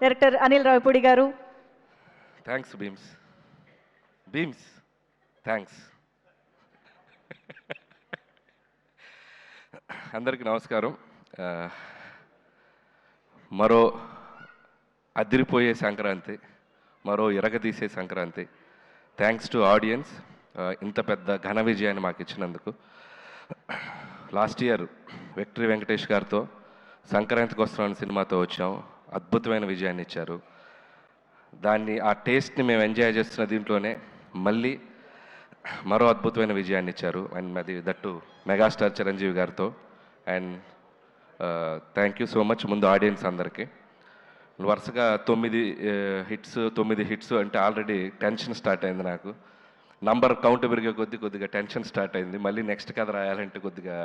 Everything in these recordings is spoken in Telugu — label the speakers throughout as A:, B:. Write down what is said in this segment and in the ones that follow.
A: Director Anil Ravipudi garu.
B: Thanks Bheems thanks. అందరికీ నమస్కారం. మరో అదిరిపోయే సంక్రాంతి, మరో ఇరగదీసే సంక్రాంతి. థ్యాంక్స్ టు ఆడియన్స్, ఇంత పెద్ద ఘన విజయాన్ని మాకు ఇచ్చినందుకు. లాస్ట్ ఇయర్ విక్టరీ వెంకటేష్ గారితో సంక్రాంతికి వస్తున్నాను సినిమాతో వచ్చాం. అద్భుతమైన విజయాన్ని ఇచ్చారు. ఆ టేస్ట్ని మేము ఎంజాయ్ చేస్తున్న దీంట్లోనే మళ్ళీ మరో అద్భుతమైన విజయాన్ని ఇచ్చారు. అండ్ అది దట్టు మెగాస్టార్ చిరంజీవి గారితో. And thank you so much ముందు ఆడియన్స్ అందరికీ. వరుసగా 9 హిట్స్ అంటే ఆల్రెడీ టెన్షన్ స్టార్ట్ అయింది నాకు. నంబర్ కౌంట్ పెరిగే కొద్దిగా టెన్షన్ స్టార్ట్ అయింది. మళ్ళీ నెక్స్ట్ కథ రాయాలంటే కొద్దిగా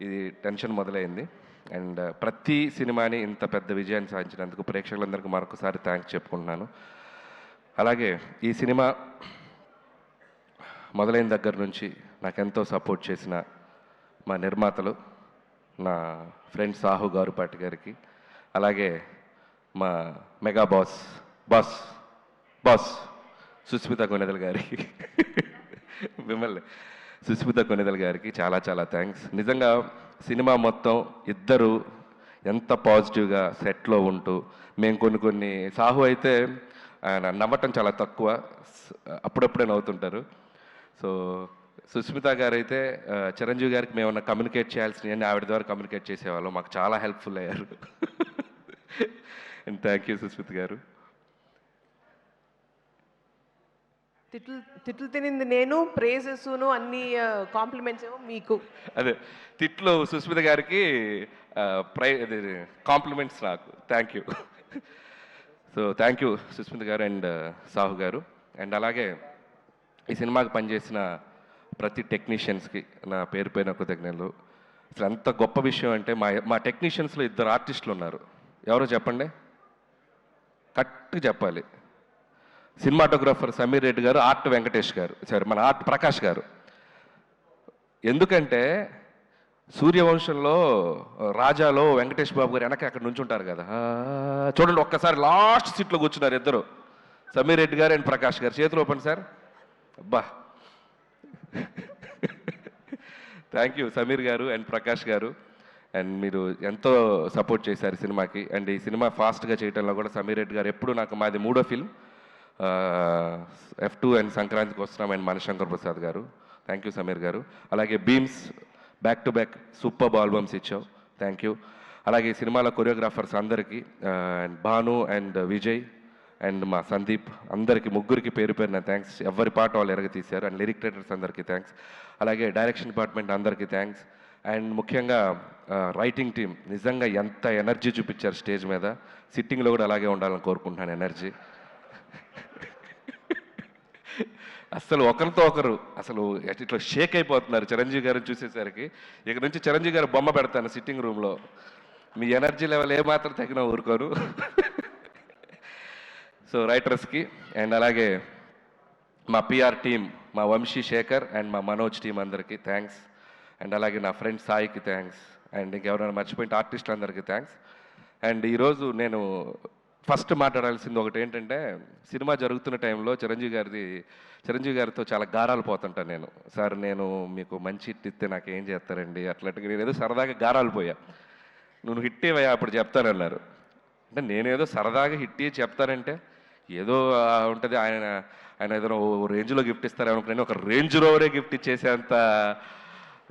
B: ఇది టెన్షన్ మొదలైంది. అండ్ ప్రతి సినిమాని ఇంత పెద్ద విజయాన్ని సాధించినందుకు ప్రేక్షకులందరికీ మరొకసారి థ్యాంక్స్ చెప్పుకుంటున్నాను. అలాగే ఈ సినిమా మొదలైన దగ్గర నుంచి నాకెంతో సపోర్ట్ చేసిన మా నిర్మాతలు, నా ఫ్రెండ్ సాహు గారుపాటి గారికి, అలాగే మా మెగా బాస్ సుస్మిత కొనెదల్ గారికి, మిమ్మల్ని సుస్మిత కొనెదల్ గారికి చాలా చాలా థ్యాంక్స్. నిజంగా సినిమా మొత్తం ఇద్దరు ఎంత పాజిటివ్గా సెట్లో ఉంటూ, మేము కొన్ని సాహు అయితే ఆయన నవ్వటం చాలా తక్కువ, అప్పుడప్పుడే నవ్వుతుంటారు. సో సుస్మిత గారు అయితే చిరంజీవి గారికి మేమన్నా కమ్యూనికేట్ చేయాల్సినవి ఆవిడ ద్వారా కమ్యూనికేట్ చేసేవాళ్ళం. మాకు చాలా హెల్ప్ఫుల్ అయ్యారు. అండ్ థ్యాంక్ యూ సుస్మిత గారు.
C: తిట్లు తినింది నేను, ప్రేజెస్ను అన్ని కాంప్లిమెంట్స్ ఏమో మీకు.
B: అదే తిట్లు సుస్మిత గారికి, కాంప్లిమెంట్స్ నాకు. Thank you. So thank you Sushmita garu and Sahu గారు. అండ్ అలాగే ఈ సినిమాకి పనిచేసిన ప్రతి టెక్నీషియన్స్కి నా పేరు పైన కృతజ్ఞతలు. అసలు ఎంత గొప్ప విషయం అంటే మా టెక్నీషియన్స్లో 2 ఆర్టిస్టులు ఉన్నారు. ఎవరో చెప్పండి, కరెక్ట్గా చెప్పాలి. సినిమాటోగ్రాఫర్ సమీర్ రెడ్డి గారు, ఆర్ట్ వెంకటేష్ గారు, మన ఆర్ట్ ప్రకాష్ గారు. ఎందుకంటే సూర్యవంశంలో రాజాలో వెంకటేష్ బాబు గారు వెనక అక్కడ నుంచి ఉంటారు కదా, చూడండి ఒక్కసారి లాస్ట్ సీట్లో కూర్చున్నారు ఇద్దరు, సమీర్ రెడ్డి గారు అండ్ ప్రకాష్ గారు. చేతులు ఓపెన్ సార్. అబ్బా, థ్యాంక్ యూ సమీర్ గారు అండ్ ప్రకాష్ గారు. అండ్ మీరు ఎంతో సపోర్ట్ చేశారు సినిమాకి. అండ్ ఈ సినిమా ఫాస్ట్గా చేయడంలో కూడా సమీర్ రెడ్డి గారు ఎప్పుడు మాది 3వ ఫిల్మ్, F2 అండ్ సంక్రాంతికి వస్తున్నాం అండ్ మనశంకర్ ప్రసాద్ గారు. Thank you Sameer garu. అలాగే Bheems back to back super albums ఇచ్చావు, థ్యాంక్ యూ. అలాగే ఈ సినిమాలో కొరియోగ్రాఫర్స్ అందరికీ, and Bhanu and Vijay and మా సందీప్, అందరికీ ముగ్గురికి పేరు పేరున థ్యాంక్స్. ఎవరి పాట వాళ్ళు ఎరగ తీశారు. అండ్ లిరిక్ రైటర్స్ అందరికీ థ్యాంక్స్. అలాగే డైరెక్షన్ డిపార్ట్మెంట్ అందరికీ థ్యాంక్స్. అండ్ ముఖ్యంగా రైటింగ్ టీం నిజంగా ఎంత ఎనర్జీ చూపించారు స్టేజ్ మీద. సిట్టింగ్లో కూడా అలాగే ఉండాలని కోరుకుంటున్నాను ఎనర్జీ. అసలు ఒకరితో ఒకరు అసలు ఇట్లా షేక్ అయిపోతున్నారు చిరంజీవి గారిని చూసేసరికి. ఇక నుంచి చిరంజీవి గారు బొమ్మ పెడతాను సిట్టింగ్ రూమ్లో. మీ ఎనర్జీ లెవెల్ ఏమాత్రం తగిన ఊరుకోరు. సో రైటర్స్కి అండ్ అలాగే మా పిఆర్ టీం, మా వంశీ శేఖర్ అండ్ మా మనోజ్ టీం అందరికీ థ్యాంక్స్. అండ్ అలాగే నా ఫ్రెండ్ సాయికి థ్యాంక్స్. అండ్ ఇంకెవరైనా మర్చిపోయిన ఆర్టిస్టులు అందరికీ థ్యాంక్స్. అండ్ ఈరోజు నేను ఫస్ట్ మాట్లాడాల్సింది ఒకటి ఏంటంటే, సినిమా జరుగుతున్న టైంలో చిరంజీవి గారితో చాలా గారాలు పోతుంటాను నేను. సార్ నేను మీకు మంచి హిట్ ఇస్తే నాకు ఏం చేస్తారండి అట్లాంటిగా. నేను ఏదో సరదాగా గారాలు పోయా. నువ్వు హిట్ ఇవ్వయా అప్పుడు చెప్తానన్నారు. అంటే నేనేదో సరదాగా హిట్ ఇచ్చి చెప్తానంటే ఏదో ఉంటుంది, ఆయన ఏదైనా రేంజ్లో గిఫ్ట్ ఇస్తారనుకుని ఒక రేంజ్ రోవరే గిఫ్ట్ ఇచ్చేసేంత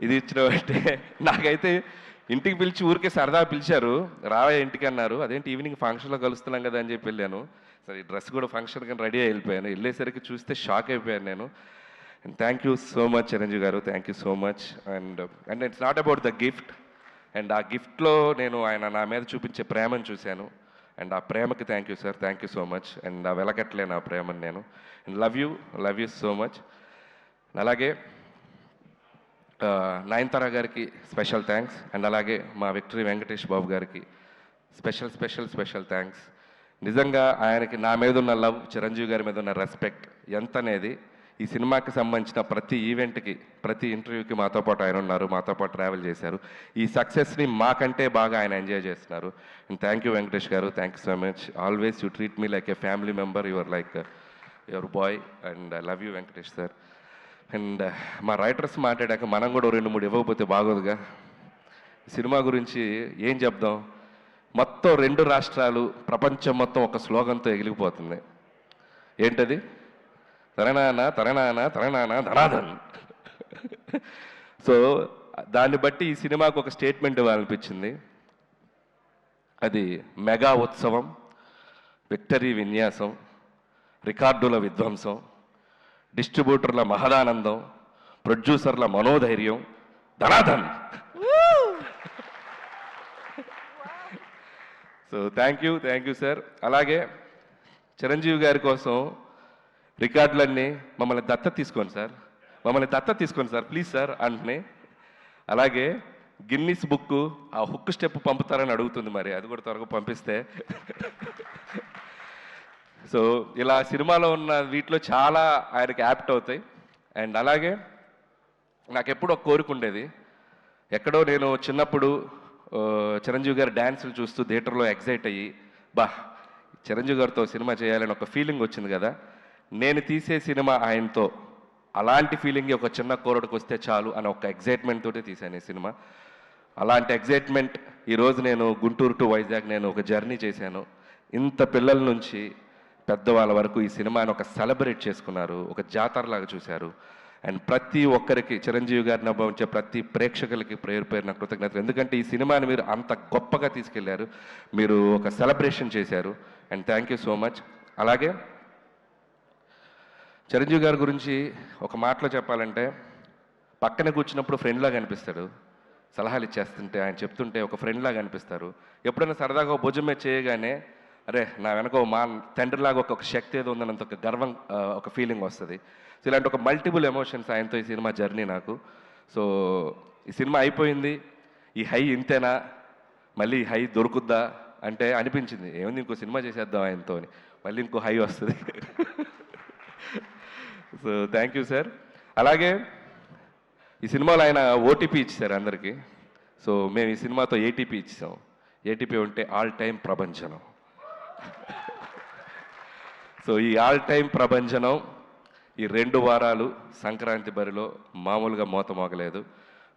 B: ఇది ఇచ్చినవంటే, నాకైతే ఇంటికి పిలిచి ఊరికే సరదా పిలిచారు, రావే ఇంటికి అన్నారు. అదేంటి ఈవినింగ్ ఫంక్షన్లో కలుస్తున్నాం కదా అని చెప్పి వెళ్ళాను. సరే డ్రెస్ కూడా ఫంక్షన్ కానీ రెడీ వెళ్ళిపోయాను. వెళ్ళేసరికి చూస్తే షాక్ అయిపోయాను నేను. And thank you so much Chiranjeevi garu, thank you so much. And it's not about the gift. And ఆ గిఫ్ట్లో నేను ఆయన నా మీద చూపించే ప్రేమను చూశాను. అండ్ ఆ ప్రేమకి thank you sir, thank you so much. And ఆ వెలకట్లేను ఆ ప్రేమను నేను. And love you so much. అలాగే నయనతార గారికి స్పెషల్ థ్యాంక్స్. అండ్ అలాగే మా విక్టరీ వెంకటేష్ బాబు గారికి స్పెషల్ థ్యాంక్స్. నిజంగా ఆయనకి నా మీద ఉన్న లవ్, చిరంజీవి గారి మీద ఉన్న రెస్పెక్ట్ ఎంత అనేది ఈ సినిమాకి సంబంధించిన ప్రతి ఈవెంట్కి, ప్రతి ఇంటర్వ్యూకి మాతో పాటు ఆయన ఉన్నారు, మాతో పాటు ట్రావెల్ చేశారు. ఈ సక్సెస్ని మాకంటే బాగా ఆయన ఎంజాయ్ చేస్తున్నారు. అండ్ థ్యాంక్ యూ వెంకటేష్ గారు, thank you so much. Always you treat me like A family member, your like your boy, and I love you Venkatesh sir. And మా రైటర్స్ మాట్లాడాక మనం కూడా 2-3 ఇవ్వకపోతే బాగోదుగా. సినిమా గురించి ఏం చెప్దాం, మొత్తం 2 రాష్ట్రాలు, ప్రపంచం మొత్తం ఒక స్లోగన్తో ఎగిలిపోతుంది. ఏంటది? తరణాన తరణాన తరణాన ధనాధన్. సో దాన్ని బట్టి ఈ సినిమాకు ఒక స్టేట్మెంట్ ఇవ్వాలనిపించింది. అది మెగా ఉత్సవం, విక్టరీ విన్యాసం, రికార్డుల విధ్వంసం, డిస్ట్రిబ్యూటర్ల మహదానందం, ప్రొడ్యూసర్ల మనోధైర్యం, ధనాధన్. So thank you sir. అలాగే చిరంజీవి గారి కోసం రికార్డులన్నీ మమ్మల్ని దత్త తీసుకోండి సార్, ప్లీజ్ సార్ అంటున్నాయి. అలాగే గిన్నిస్ బుక్ ఆ హుక్ స్టెప్ పంపుతారని అడుగుతుంది, మరి అది కూడా త్వరగా పంపిస్తే. సో ఇలా సినిమాలో ఉన్న వీటిలో చాలా ఆయనకి యాప్ట్ అవుతాయి. అండ్ అలాగే నాకు ఎప్పుడు ఒక కోరిక ఉండేది, ఎక్కడో నేను చిన్నప్పుడు చిరంజీవి గారి డ్యాన్సులు చూస్తూ థియేటర్లో ఎగ్జైట్ అయ్యి, చిరంజీవి గారితో సినిమా చేయాలని ఒక ఫీలింగ్ వచ్చింది కదా, నేను తీసే సినిమా ఆయనతో అలాంటి ఫీలింగ్ ఒక చిన్న కోరడుకు వస్తే చాలు అని ఒక ఎగ్జైట్మెంట్ తోటి తీశాను ఈ సినిమా. అలాంటి ఎగ్జైట్మెంట్ ఈరోజు నేను గుంటూరు టు వైజాగ్ నేను ఒక జర్నీ చేశాను. ఇంత పిల్లల నుంచి పెద్దవాళ్ళ వరకు ఈ సినిమాని ఒక సెలబ్రేట్ చేసుకున్నారు, ఒక జాతరలాగా చూశారు. అండ్ ప్రతి ఒక్కరికి, చిరంజీవి గారిని అనుభవించే ప్రతి ప్రేక్షకులకి పేరు నా కృతజ్ఞతలు. ఎందుకంటే ఈ సినిమాని మీరు అంత గొప్పగా తీసుకెళ్లారు, మీరు ఒక సెలబ్రేషన్ చేశారు. And thank you so much. అలాగే చిరంజీవి గారి గురించి ఒక మాటలో చెప్పాలంటే, పక్కన కూర్చున్నప్పుడు ఫ్రెండ్లాగా అనిపిస్తాడు, సలహాలు ఇచ్చేస్తుంటే ఆయన చెప్తుంటే ఒక ఫ్రెండ్లాగా అనిపిస్తారు. ఎప్పుడైనా సరదాగా ఒక భుజం మీద చేయగానే, అరే నా వెనక మా తండ్రిలాగా ఒక శక్తి ఏదో ఉందన్నంత ఒక గర్వం, ఒక ఫీలింగ్ వస్తుంది. సో ఇలాంటి ఒక మల్టిపుల్ ఎమోషన్స్ ఆయనతో ఈ సినిమా జర్నీ నాకు. సో ఈ సినిమా అయిపోయింది, ఈ హై ఇంతేనా, మళ్ళీ ఈ హై దొరుకుద్దా అంటే అనిపించింది, ఏముంది ఇంకో సినిమా చేసేద్దాం ఆయనతో అని, మళ్ళీ ఇంకో హై వస్తుంది. So thank you sir. అలాగే ఈ సినిమాలో ఆయన ఓటీపీ ఇచ్చారు అందరికీ. సో మేము ఈ సినిమాతో ఏటీపీ ఇచ్చాం. ఏటీపీ ఉంటే ఆల్ టైమ్ ప్రభంజనం. సో ఈ ఆల్ టైమ్ ప్రభంజనం ఈ 2 వారాలు సంక్రాంతి బరిలో మామూలుగా మోత మోగలేదు.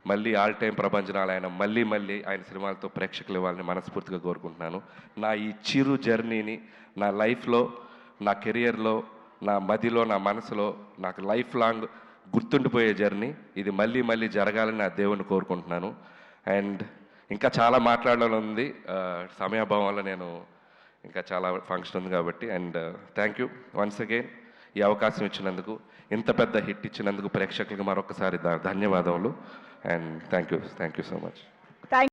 B: మళ్ళీ ఆల్ టైమ్ ప్రభంజనాలు ఆయన మళ్ళీ ఆయన సినిమాలతో ప్రేక్షకులు ఇవ్వాలని మనస్ఫూర్తిగా కోరుకుంటున్నాను. నా ఈ చిరు జర్నీని నా లైఫ్లో, నా కెరియర్లో, నా మదిలో, నా మనసులో నాకు లైఫ్ లాంగ్ గుర్తుండిపోయే జర్నీ ఇది. మళ్ళీ జరగాలని నా దేవుణ్ణి కోరుకుంటున్నాను. అండ్ ఇంకా చాలా మాట్లాడాలని ఉంది, సమయాభావం వల్ల నేను ఇంకా చాలా ఫంక్షన్ ఉంది కాబట్టి. And thank you once again ఈ అవకాశం ఇచ్చినందుకు, ఇంత పెద్ద హిట్ ఇచ్చినందుకు ప్రేక్షకులకు మరొకసారి ధన్యవాదములు. And thank you so much.